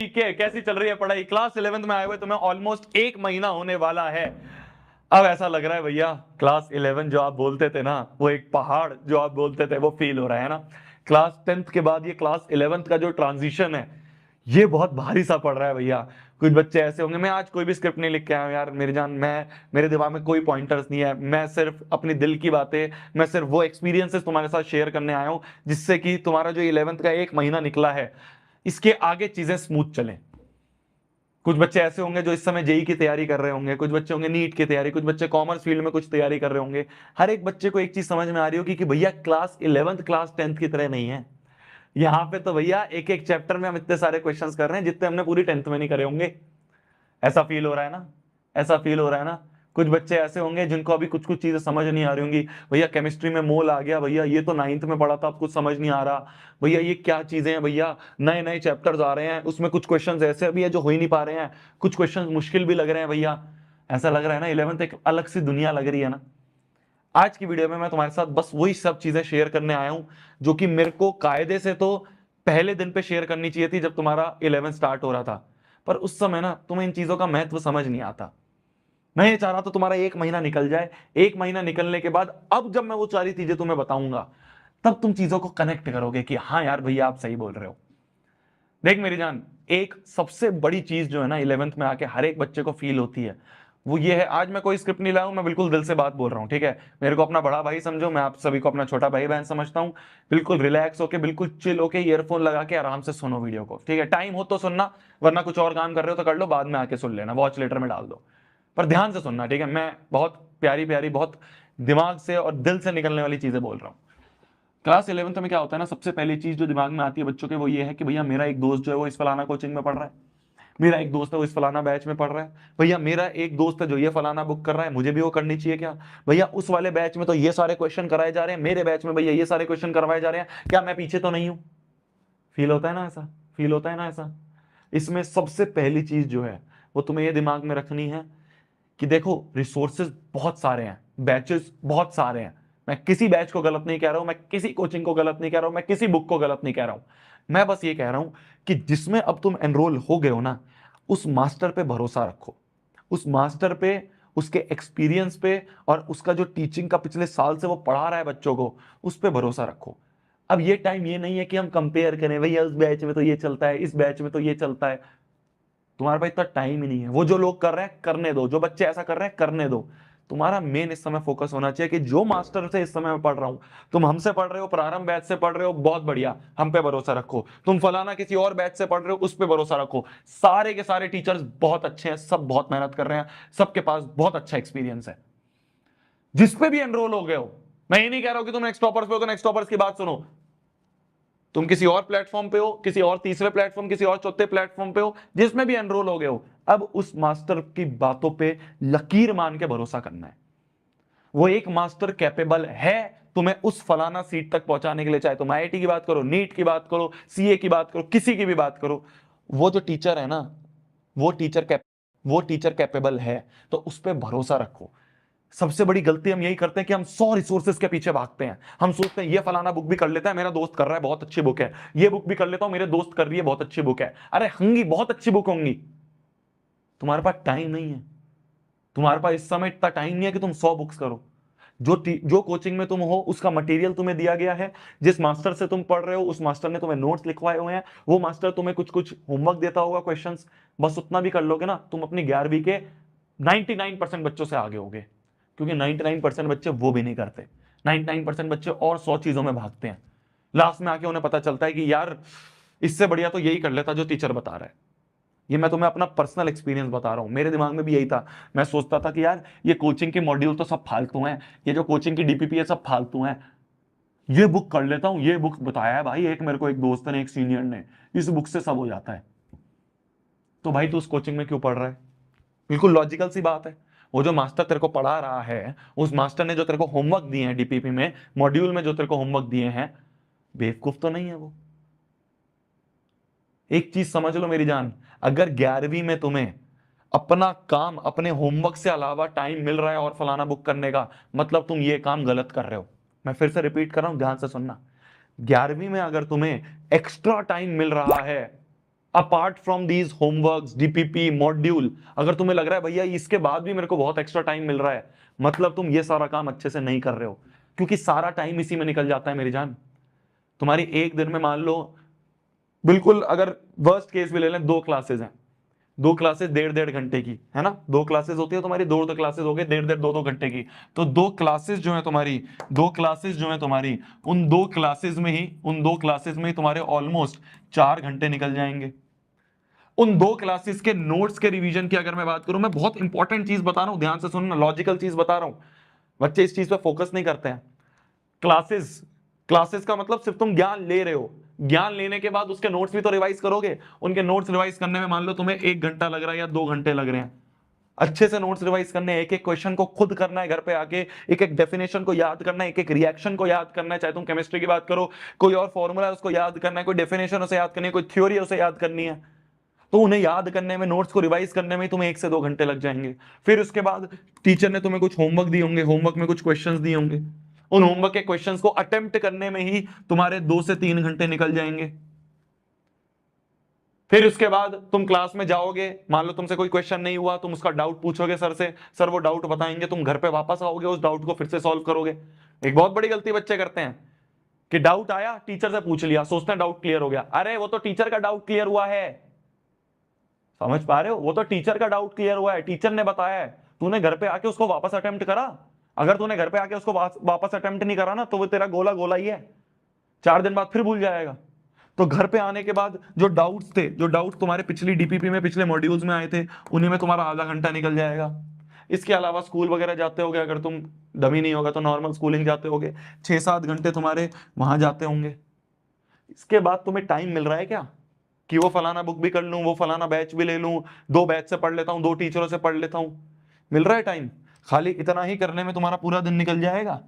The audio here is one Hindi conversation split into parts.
ठीक है, कैसी चल रही है पढ़ाई? क्लास 11th में आए हुए तुम्हें ऑलमोस्ट 1 महीना होने वाला है। अब ऐसा लग रहा है भैया क्लास 11 जो आप बोलते थे ना, वो एक पहाड़ जो आप बोलते थे वो फील हो रहा है ना। क्लास 10th के बाद ये क्लास 11th का जो ट्रांजिशन है ये बहुत भारी सा पड़ रहा है भैया। कुछ बच्चे ऐसे होंगे, मैं आज कोई भी स्क्रिप्ट नहीं लिख के आया हूं यार मेरी जान, मैं मेरे दिमाग में कोई पॉइंटर्स नहीं है, मैं सिर्फ अपनी दिल की बातें, मैं सिर्फ वो एक्सपीरियंसेस तुम्हारे साथ शेयर करने आया हूं जिससे कि तुम्हारा जो 11th का 1 महीना निकला है इसके आगे चीजें स्मूथ चलें। कुछ बच्चे ऐसे होंगे जो इस समय जेई की तैयारी कर रहे होंगे, कुछ बच्चे होंगे नीट की तैयारी, कुछ बच्चे कॉमर्स फील्ड में कुछ तैयारी कर रहे होंगे। हर एक बच्चे को एक चीज समझ में आ रही होगी कि भैया क्लास 11th क्लास 10th की तरह नहीं है। यहाँ पे तो भैया एक एक चैप्टर में हम इतने सारे क्वेश्चंस कर रहे हैं जितने हमने पूरी 10th में नहीं करे होंगे। ऐसा फील हो रहा है ना, ऐसा फील हो रहा है ना। कुछ बच्चे ऐसे होंगे जिनको अभी कुछ कुछ चीजें समझ नहीं आ रही होंगी, भैया केमिस्ट्री में मोल आ गया, भैया ये तो 9th में पढ़ा था अब कुछ समझ नहीं आ रहा, भैया ये क्या चीजें हैं, भैया नए नए चैप्टर्स आ रहे हैं उसमें कुछ क्वेश्चंस ऐसे भी है जो हो ही नहीं पा रहे हैं, कुछ क्वेश्चंस मुश्किल भी लग रहे हैं भैया। ऐसा लग रहा है ना 11th एक अलग सी दुनिया लग रही है ना। आज की वीडियो में मैं तुम्हारे साथ बस वही सब चीजें शेयर करने आया हूं जो कि मेरे को कायदे से तो पहले दिन पे शेयर करनी चाहिए थी जब तुम्हारा 11 स्टार्ट हो रहा था, पर उस समय ना तुम्हें इन चीजों का महत्व समझ नहीं आता। मैं ये चाह रहा था तुम्हारा 1 महीना निकल जाए, 1 महीना निकलने के बाद अब जब मैं वो सारी चीजें तुम्हें बताऊंगा तब तुम चीजों को कनेक्ट करोगे कि हाँ यार भैया आप सही बोल रहे हो। देख मेरी जान, एक सबसे बड़ी चीज जो है ना 11th में आके हर एक बच्चे को फील होती है वो ये है, आज मैं कोई स्क्रिप्ट नहीं लाया हूं, मैं बिल्कुल दिल से बात बोल रहा हूं, ठीक है। मेरे को अपना बड़ा भाई समझो, मैं आप सभी को अपना छोटा भाई बहन समझता हूं। बिल्कुल रिलैक्स होके, बिल्कुल चिल होके, ईयरफोन लगा के आराम से सुनो वीडियो को, ठीक है। टाइम हो तो सुनना, वरना कुछ और काम कर रहे हो तो कर लो, बाद में आके सुन लेना, वॉच लेटर में डाल दो। पर ध्यान से सुनना, ठीक है। मैं बहुत प्यारी प्यारी, बहुत दिमाग से और दिल से निकलने वाली चीजें बोल रहा हूँ। क्लास 11th में क्या होता है ना, सबसे पहली चीज जो दिमाग में आती है बच्चों के वो ये है कि भैया मेरा एक दोस्त जो है वो इस फलाना कोचिंग में पढ़ रहा है, मेरा एक दोस्त है वो इस फलाना बैच में पढ़ रहा है, भैया मेरा एक दोस्त है जो ये फलाना बुक कर रहा है, मुझे भी वो करनी चाहिए क्या? भैया उस वाले बैच में तो ये सारे क्वेश्चन कराए जा रहे हैं, मेरे बैच में भैया ये सारे क्वेश्चन करवाए जा रहे हैं, क्या मैं पीछे तो नहीं हूं? फील होता है ना ऐसा? फील होता है ना ऐसा? इसमें सबसे पहली चीज जो है वो तुम्हें ये दिमाग में रखनी है कि देखो रिसोर्सेज बहुत सारे हैं, बैचेस बहुत सारे हैं। मैं किसी बैच को गलत नहीं कह रहा हूं, मैं किसी कोचिंग को गलत नहीं कह रहा हूं, मैं किसी बुक को गलत नहीं कह रहा हूं। मैं बस ये कह रहा हूं कि जिसमें अब तुम एनरोल हो गए हो ना, उस मास्टर पे भरोसा रखो, उस मास्टर पे, उसके एक्सपीरियंस पे, और उसका जो टीचिंग का पिछले साल से वो पढ़ा रहा है बच्चों को, उस पे भरोसा रखो। अब ये टाइम ये नहीं है कि हम कंपेयर करें, भैया उस बैच में तो ये चलता है, इस बैच में तो ये चलता है। तुम्हारे पास इतना टाइम ही नहीं है। वो जो लोग कर रहे हैं करने दो, जो बच्चे ऐसा कर रहे हैं करने दो। तुम्हारा मेन इस समय फोकस होना चाहिए कि जो मास्टर से इस समय मैं पढ़ रहा हूं, तुम हमसे पढ़ रहे हो, प्रारंभ बैच से पढ़ रहे हो, बहुत बढ़िया, हम पे भरोसा रखो। तुम फलाना किसी और बैच से पढ़ रहे हो, उस पे भरोसा रखो। सारे के सारे टीचर्स बहुत अच्छे हैं, सब बहुत मेहनत कर रहे हैं, सबके पास बहुत अच्छा एक्सपीरियंस है। जिस पे भी एनरोल हो गए हो, मैं ये नहीं कह रहा हूं कि तुम नेक्स्ट टॉपर्स पे हो तो नेक्स्ट टॉपर्स की बात सुनो। तुम किसी और प्लेटफॉर्म पे हो, किसी और तीसरे प्लेटफॉर्म, किसी और चौथे प्लेटफॉर्म पे हो, जिसमें भी एनरोल हो गए हो, अब उस मास्टर की बातों पे लकीर मान के भरोसा करना है। वो एक मास्टर कैपेबल है तुम्हें उस फलाना सीट तक पहुंचाने के लिए, चाहे तुम आईआईटी की बात करो, नीट की बात करो, सीए की बात करो, किसी की भी बात करो। वो जो टीचर है ना, वो टीचर कैप वो टीचर कैपेबल है, तो उस पर भरोसा रखो। सबसे बड़ी गलती हम यही करते हैं कि हम 100 रिसोर्सेज के पीछे भागते हैं। हम सोचते हैं ये फलाना बुक भी कर लेता है, मेरा दोस्त कर रहा है, बहुत अच्छी बुक है, ये बुक भी कर लेता हूं, मेरे दोस्त कर रही है, बहुत अच्छी बुक है। अरे होंगी, बहुत अच्छी बुक होंगी, तुम्हारे पास टाइम नहीं है। तुम्हारे पास इस समय इतना टाइम नहीं है कि तुम 100 बुक्स करो। जो कोचिंग में तुम हो उसका मटेरियल तुम्हें दिया गया है, जिस मास्टर से तुम पढ़ रहे हो उस मास्टर ने तुम्हें नोट्स लिखवाए हुए हैं, वो मास्टर तुम्हें कुछ कुछ होमवर्क देता होगा, क्वेश्चंस, बस उतना भी कर लोगे ना, तुम अपनी 11वीं के 99% बच्चों से आगे होगे। क्योंकि 99% बच्चे वो भी नहीं करते। 99% बच्चे और 100 चीजों में भागते हैं। लास्ट में आके उन्हें पता चलता है कि यार इससे बढ़िया तो यही कर लेता जो टीचर बता रहा है। ये मैं तुम्हें अपना पर्सनल एक्सपीरियंस बता रहा हूं, मेरे दिमाग में भी यही था। मैं सोचता था कि यार ये कोचिंग के मॉड्यूल तो सब फालतू हैं, ये जो कोचिंग की डीपीपी है सब फालतू हैं, ये बुक कर लेता हूं, ये बुक बताया है भाई एक मेरे को, एक दोस्त ने, एक सीनियर ने, इस बुक से सब हो जाता है। तो भाई तू उस कोचिंग में क्यों पढ़ रहा है? बिल्कुल लॉजिकल सी बात है। वो जो मास्टर तेरे को पढ़ा रहा है, उस मास्टर ने जो तेरे को होमवर्क दिए हैं डीपीपी में, मॉड्यूल में जो तेरे को होमवर्क दिए हैं, बेवकूफ तो नहीं है वो। एक चीज समझ लो मेरी जान, अगर 11वीं में तुम्हें अपना काम, अपने होमवर्क से अलावा टाइम मिल रहा है और फलाना बुक करने का, मतलब तुम ये काम गलत कर रहे हो। मैं फिर से रिपीट कर रहा हूं, ध्यान से सुनना। 11वीं में अगर तुम्हें एक्स्ट्रा टाइम मिल रहा है apart from these homeworks, DPP, module, अगर तुम्हें लग रहा है भैया इसके बाद भी मेरे को बहुत एक्स्ट्रा टाइम मिल रहा है, मतलब तुम ये सारा काम अच्छे से नहीं कर रहे हो, क्योंकि सारा टाइम इसी में निकल जाता है मेरी जान। तुम्हारी एक दिन में मान लो, बिल्कुल अगर वर्स्ट केस भी ले लें, 2 क्लासेस हैं, 2 क्लासेस 1.5-1.5 घंटे की है ना, 2 क्लासेस होती है तुम्हारी, 2 क्लासेस हो गए 1.5 2 घंटे की, तो 2 क्लासेस जो है तुम्हारी, 2 क्लासेस जो है तुम्हारी, उन 2 क्लासेस में ही, उन 2 क्लासेस में ही तुम्हारे ऑलमोस्ट 4 घंटे निकल जाएंगे। उन 2 क्लासेस के नोट्स के रिवीजन की अगर मैं बात करूं, मैं बहुत इंपॉर्टेंट चीज बता रहा हूं, ध्यान से सुनना, लॉजिकल चीज बता रहा हूं, बच्चे इस चीज पे फोकस नहीं करते हैं। क्लासेस, क्लासेस का मतलब सिर्फ तुम ज्ञान ले रहे हो, ज्ञान लेने के बाद उसके नोट्स भी तो रिवाइज करोगे। उनके नोट्स रिवाइज करने में मान लो तुम्हें 1 घंटा लग रहा है या 2 घंटे लग रहे हैं, अच्छे से नोट्स रिवाइज करने, एक एक क्वेश्चन को खुद करना है घर पे आके, एक एक डेफिनेशन को याद करना है, एक एक रिएक्शन को याद करना है, चाहे तुम केमिस्ट्री की बात करो, कोई और फॉर्मूला है उसको याद करना है, कोई डेफिनेशन उसे याद करनी है, कोई थ्योरी है उसे याद करनी है, तो उन्हें याद करने में, नोट्स को रिवाइज करने में तुम्हें 1 से 2 घंटे लग जाएंगे। फिर उसके बाद टीचर ने तुम्हें कुछ होमवर्क दिए होंगे, होमवर्क में कुछ क्वेश्चंस दिए होंगे, उन होमवर्क के क्वेश्चंस को अटेम्प्ट करने में ही तुम्हारे 2 से 3 घंटे निकल जाएंगे। फिर उसके बाद तुम क्लास में जाओगे, मान लो तुमसे कोई क्वेश्चन नहीं हुआ, तुम उसका डाउट पूछोगे सर से, सर वो डाउट बताएंगे, तुम घर पे वापस आओगे, उस डाउट को फिर से सॉल्व करोगे। एक बहुत बड़ी गलती बच्चे करते हैं कि डाउट आया, टीचर से पूछ लिया, सोचते हैं डाउट क्लियर हो गया, अरे वो तो टीचर का डाउट क्लियर हुआ है, समझ पा रहे हो, वो तो टीचर का डाउट क्लियर हुआ है, टीचर ने बताया है, तूने घर पे आके उसको वापस अटेम्प्ट करा? अगर तूने घर पे आके उसको वापस अटेम्प्ट नहीं करा ना, तो वो तेरा गोला गोला ही है, 4 दिन बाद फिर भूल जाएगा। तो घर पे आने के बाद जो डाउट्स थे, जो डाउट्स तुम्हारे पिछली डीपीपी में, पिछले मॉड्यूल्स में आए थे, उन्हीं में तुम्हारा आधा घंटा निकल जाएगा। इसके अलावा स्कूल वगैरह जाते होगे, अगर तुम डमी नहीं होगा तो नॉर्मल स्कूलिंग जाते होगे, 6-7 घंटे तुम्हारे वहां जाते होंगे। इसके बाद तुम्हें टाइम मिल रहा है क्या कि वो फलाना बुक भी कर लूं, वो फलाना बैच भी ले लूं, 2 बैच से पढ़ लेता हूं, 2 टीचरों से पढ़ लेता हूं? मिल रहा है टाइम? खाली इतना ही करने में तुम्हारा पूरा दिन निकल जाएगा।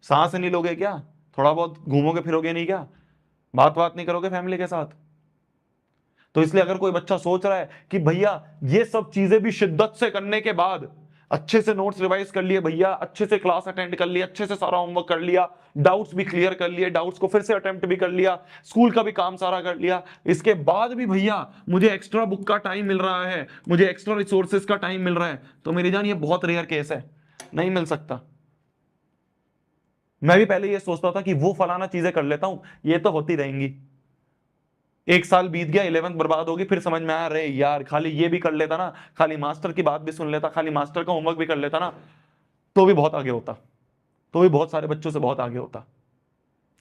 सांस नहीं लोगे क्या? थोड़ा बहुत घूमोगे फिरोगे नहीं क्या? बात नहीं करोगे फैमिली के साथ? तो इसलिए अगर कोई बच्चा सोच रहा है कि भैया ये सब चीजें भी शिद्दत से करने के बाद, अच्छे से नोट्स रिवाइज कर लिए भैया, अच्छे से क्लास अटेंड कर लिया, अच्छे से सारा होमवर्क कर लिया, डाउट्स भी क्लियर कर लिए, डाउट्स को फिर से अटेम्प्ट भी कर लिया, स्कूल का भी काम सारा कर लिया, इसके बाद भी भैया मुझे एक्स्ट्रा बुक का टाइम मिल रहा है, मुझे एक्स्ट्रा रिसोर्सेज का टाइम मिल रहा है, तो मेरी जान ये बहुत रेयर केस है, नहीं मिल सकता। मैं भी पहले ये सोचता था कि वो फलाना चीजें कर लेता हूं, ये तो होती रहेंगी, 1 साल बीत गया, 11th बर्बाद होगी, फिर समझ में आया अरे यार खाली ये भी कर लेता ना, खाली मास्टर की बात भी सुन लेता, खाली मास्टर का होमवर्क भी कर लेता ना, तो भी बहुत आगे होता, तो भी बहुत सारे बच्चों से बहुत आगे होता।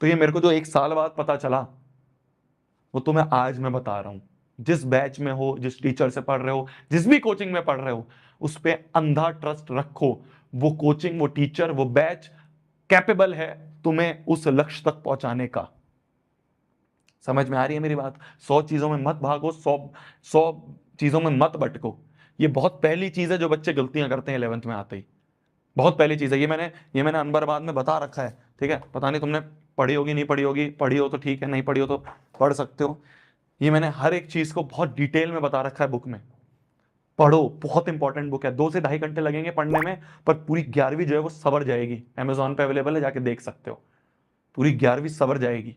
तो ये मेरे को जो 1 साल बाद पता चला, वो तो मैं आज मैं बता रहा हूं। जिस बैच में हो, जिस टीचर से पढ़ रहे हो, जिस भी कोचिंग में पढ़ रहे हो, उस पर अंधा ट्रस्ट रखो। वो कोचिंग, वो टीचर, वो बैच कैपेबल है तुम्हें उस लक्ष्य तक पहुंचाने का। समझ में आ रही है मेरी बात? 100 चीजों में मत भागो, 100 चीजों में मत भटको। ये बहुत पहली चीज है जो बच्चे गलतियां करते हैं 11th में आते ही, बहुत पहली चीज है। ये मैंने अनबरबाद में बता रखा है, ठीक है? पता नहीं तुमने पढ़ी होगी, नहीं पढ़ी होगी, पढ़ी हो तो ठीक है, नहीं पढ़ी हो तो पढ़ सकते हो। ये मैंने हर एक चीज को बहुत डिटेल में बता रखा है बुक में। पढ़ो, बहुत इंपॉर्टेंट बुक है, 2 से ढाई घंटे लगेंगे पढ़ने में, पर पूरी 11वीं जो है वो सवर जाएगी। अमेजोन पे अवेलेबल है, जाके देख सकते हो, पूरी 11वीं सवर जाएगी।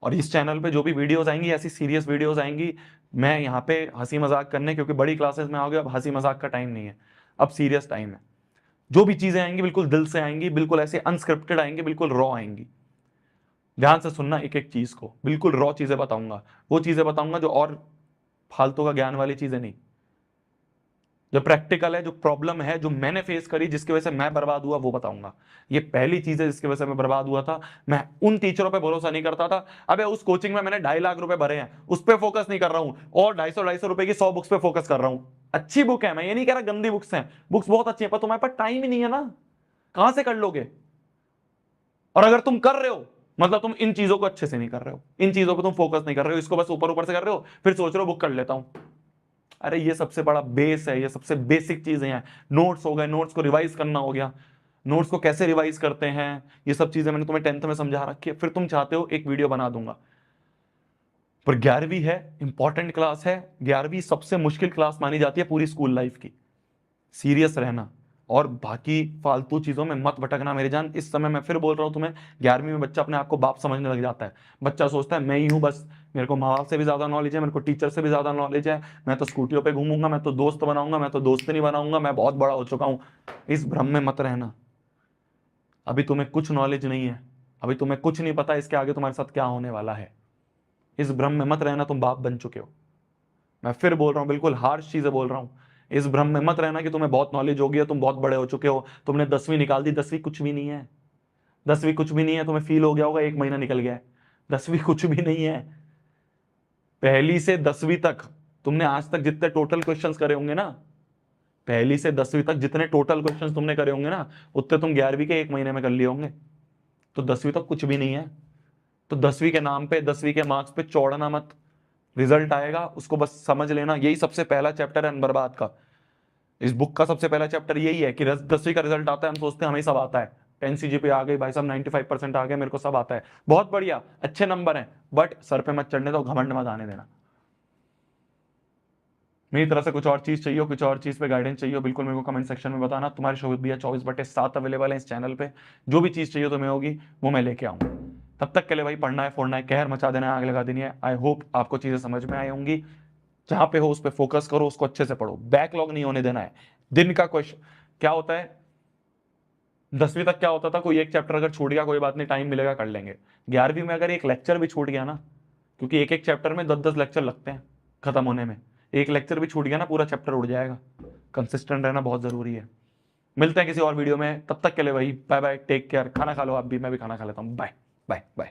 और इस चैनल पे जो भी वीडियोस आएंगी, ऐसी सीरियस वीडियोस आएंगी, मैं यहाँ पे हंसी मजाक करने, क्योंकि बड़ी क्लासेस में आओगे, अब हंसी मजाक का टाइम नहीं है, अब सीरियस टाइम है। जो भी चीजें आएंगी बिल्कुल दिल से आएंगी, बिल्कुल ऐसे अनस्क्रिप्टेड आएंगी, बिल्कुल रॉ आएंगी। ध्यान से सुनना एक एक चीज को, बिल्कुल रॉ चीजें बताऊंगा, वो चीजें बताऊंगा जो और फालतू का ज्ञान वाली चीजें नहीं, जो प्रैक्टिकल है, जो प्रॉब्लम है, जो मैंने फेस करी, जिसकी वजह से मैं बर्बाद हुआ, वो बताऊंगा। ये पहली चीज है जिसकी वजह से मैं बर्बाद हुआ था। मैं उन टीचरों पे भरोसा नहीं करता था, अबे उस कोचिंग में मैंने 2.5 लाख रुपए भरे हैं, उस पर फोकस नहीं कर रहा हूं, और 250 रुपए की 100 बुक्स पे फोकस कर रहा हूं। अच्छी बुक है, मैं ये नहीं कह रहा गंदी बुक्स हैं, बुक्स बहुत अच्छी है, पर तुम्हारे पास टाइम ही नहीं है ना, कहां से कर लोगे? और अगर तुम कर रहे हो, मतलब तुम इन चीजों को अच्छे से नहीं कर रहे हो, इन चीजों पर तुम फोकस नहीं कर रहे हो, इसको बस ऊपर ऊपर से कर रहे हो, फिर सोच रहे हो बुक कर लेता हूं। अरे ये सबसे बड़ा बेस है, ये सबसे बेसिक चीजें हैं। नोट्स हो गए, नोट्स को रिवाइज करना हो गया, नोट्स को कैसे रिवाइज करते हैं, ये सब चीजें मैंने तुम्हें 10th में समझा रखी है। फिर तुम चाहते हो एक वीडियो बना दूंगा, पर 11वीं है, इंपॉर्टेंट क्लास है, 11वीं सबसे मुश्किल क्लास मानी जाती है पूरी स्कूल लाइफ की। सीरियस रहना और बाकी फालतू चीजों में मत भटकना मेरी जान। इस समय मैं फिर बोल रहा हूं तुम्हें, 11वीं में बच्चा अपने आप को बाप समझने लग जाता है, बच्चा सोचता है मैं ही हूं बस, मेरे को माँ बाप से भी ज्यादा नॉलेज है, मेरे को टीचर से भी ज्यादा नॉलेज है, मैं तो स्कूटियों पे घूमूंगा, मैं तो दोस्त बनाऊंगा, मैं तो दोस्त नहीं बनाऊंगा, मैं बहुत बड़ा हो चुका हूं। इस भ्रम में मत रहना। अभी तुम्हें कुछ नॉलेज नहीं है, अभी तुम्हें कुछ नहीं पता इसके आगे तुम्हारे साथ क्या होने वाला है। इस भ्रम में मत रहना, तुम बाप बन चुके हो। मैं फिर बोल रहा हूं, बिल्कुल हार्श चीजें बोल रहा हूं। इस भ्रम में मत रहना कि तुम्हें बहुत नॉलेज होगी है, तुम बहुत बड़े हो चुके हो, तुमने 10वीं निकाल दी। 10वीं कुछ भी नहीं है, 10वीं कुछ भी नहीं है। तुम्हें फील हो गया होगा 1 महीना निकल गया है, 10वीं कुछ भी नहीं है। पहली से 10वीं तक तुमने आज तक जितने टोटल क्वेश्चंस करे होंगे ना, पहली से 10वीं तक जितने टोटल क्वेश्चंस तुमने करे होंगे ना, उतने तुम 11वीं के 1 महीने में कर लिए होंगे। तो 10वीं तक कुछ भी नहीं है। तो 10वीं के नाम पे, 10वीं के मार्क्स पे चौड़ना मत। रिजल्ट आएगा, उसको बस समझ लेना। यही सबसे पहला चैप्टर है बर्बाद का। इस बुक का सबसे पहला चैप्टर यही है कि 10वीं का रिजल्ट आता है, हम सोचते हैं हमें सब आता है। 10 CGPA आ गई भाई साहब, 95% आ गए, मेरे को सब आता है। बहुत बढ़िया, अच्छे नंबर हैं, बट सर पे मत चढ़ने दो, घमंड मत आने देना। मेरी तरफ से कुछ और चीज चाहिए, कुछ और चीज पे गाइडेंस चाहिए, बिल्कुल मेरे को कमेंट सेक्शन में बताना। तुम्हारे शोभित भैया 24/7 अवेलेबल है इस चैनल पे। जो भी चीज चाहिए तुम्हें होगी वो मैं लेके आऊंगा। तब तक के लिए भाई पढ़ना है, फोड़ना है, कहर मचा देना है, आग लगा देनी है। आई होप आपको चीजें समझ में आई होंगी। जहां पे हो उस पर फोकस करो, उसको अच्छे से पढ़ो, बैकलॉग नहीं होने देना है। दिन का क्वेश्चन क्या होता है, 10वीं तक क्या होता था, कोई एक चैप्टर अगर छूट गया कोई बात नहीं, टाइम मिलेगा कर लेंगे। 11वीं में अगर एक लेक्चर भी छूट गया ना, क्योंकि एक एक चैप्टर में 10-10 लेक्चर लगते हैं खत्म होने में, एक लेक्चर भी छूट गया ना पूरा चैप्टर उड़ जाएगा। कंसिस्टेंट रहना बहुत जरूरी है। मिलते हैं किसी और वीडियो में, तब तक के लिए भाई बाय बाय, टेक केयर। खाना खा लो आप भी, मैं भी खाना खा लेता हूँ। Bye bye bye.